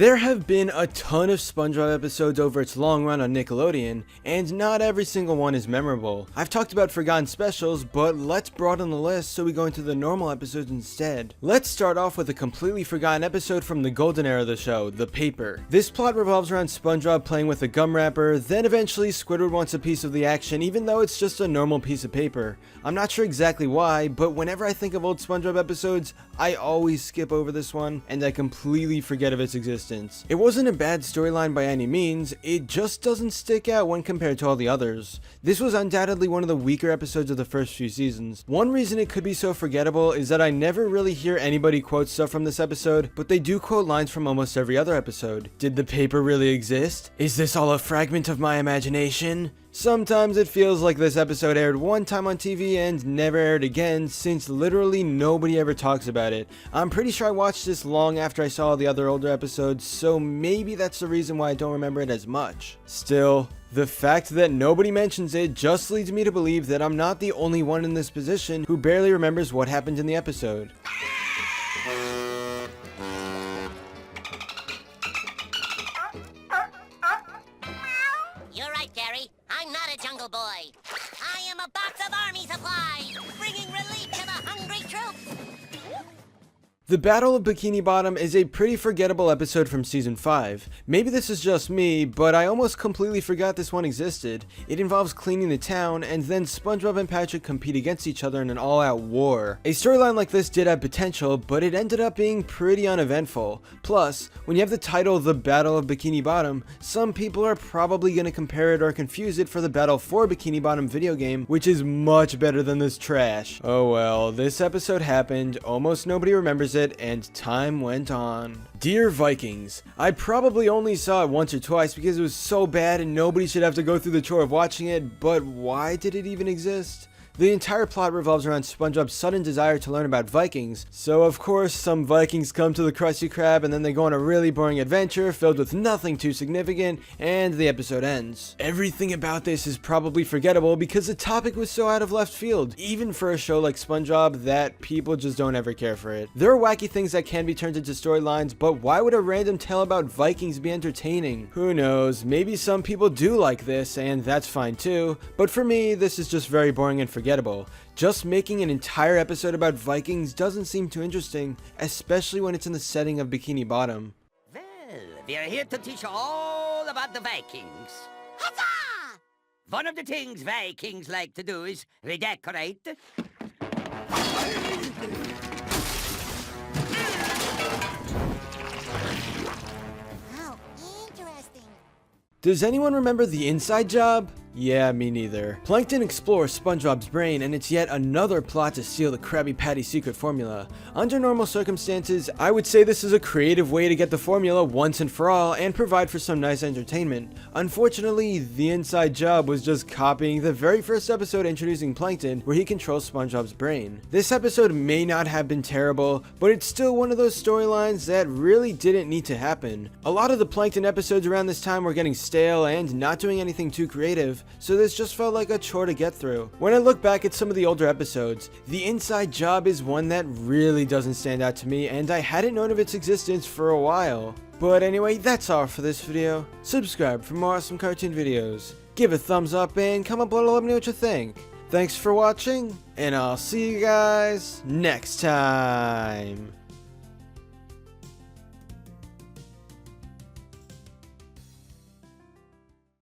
There have been a ton of Spongebob episodes over its long run on Nickelodeon, and not every single one is memorable. I've talked about forgotten specials, but let's broaden the list so we go into the normal episodes instead. Let's start off with a completely forgotten episode from the golden era of the show, The Paper. This plot revolves around SpongeBob playing with a gum wrapper, then eventually Squidward wants a piece of the action even though it's just a normal piece of paper. I'm not sure exactly why, but whenever I think of old SpongeBob episodes, I always skip over this one, and I completely forget of its existence. It wasn't a bad storyline by any means, it just doesn't stick out when compared to all the others. This was undoubtedly one of the weaker episodes of the first few seasons. One reason it could be so forgettable is that I never really hear anybody quote stuff from this episode, but they do quote lines from almost every other episode. Did the paper really exist? Is this all a fragment of my imagination? Sometimes it feels like this episode aired one time on TV and never aired again, since literally nobody ever talks about it. I'm pretty sure I watched this long after I saw the other older episodes, so maybe that's the reason why I don't remember it as much. Still, the fact that nobody mentions it just leads me to believe that I'm not the only one in this position who barely remembers what happened in the episode. You're right, Gary. I'm not a jungle boy. I am a box of army supplies, bringing relief to the hungry troops. The Battle of Bikini Bottom is a pretty forgettable episode from season 5. Maybe this is just me, but I almost completely forgot this one existed. It involves cleaning the town, and then SpongeBob and Patrick compete against each other in an all-out war. A storyline like this did have potential, but it ended up being pretty uneventful. Plus, when you have the title The Battle of Bikini Bottom, some people are probably going to compare it or confuse it for the Battle for Bikini Bottom video game, which is much better than this trash. Oh well, this episode happened, almost nobody remembers it, and time went on. Dear Vikings, I probably only saw it once or twice because it was so bad and nobody should have to go through the chore of watching it, but why did it even exist? The entire plot revolves around SpongeBob's sudden desire to learn about Vikings, so of course some Vikings come to the Krusty Krab and then they go on a really boring adventure filled with nothing too significant, and the episode ends. Everything about this is probably forgettable because the topic was so out of left field, even for a show like SpongeBob, that people just don't ever care for it. There are wacky things that can be turned into storylines, but why would a random tale about Vikings be entertaining? Who knows, maybe some people do like this and that's fine too, but for me this is just very boring and forgettable. Just making an entire episode about Vikings doesn't seem too interesting, especially when it's in the setting of Bikini Bottom. Well, we are here to teach you all about the Vikings. Huzzah! One of the things Vikings like to do is redecorate. How interesting. Does anyone remember the Inside Job? Yeah, me neither. Plankton explores SpongeBob's brain, and it's yet another plot to steal the Krabby Patty secret formula. Under normal circumstances, I would say this is a creative way to get the formula once and for all and provide for some nice entertainment. Unfortunately, the Inside Job was just copying the very first episode introducing Plankton, where he controls SpongeBob's brain. This episode may not have been terrible, but it's still one of those storylines that really didn't need to happen. A lot of the Plankton episodes around this time were getting stale and not doing anything too creative, so this just felt like a chore to get through. When I look back at some of the older episodes, the Inside Job is one that really doesn't stand out to me, and I hadn't known of its existence for a while. But anyway, that's all for this video. Subscribe for more awesome cartoon videos. Give a thumbs up and comment below to let me know what you think. Thanks for watching, and I'll see you guys next time.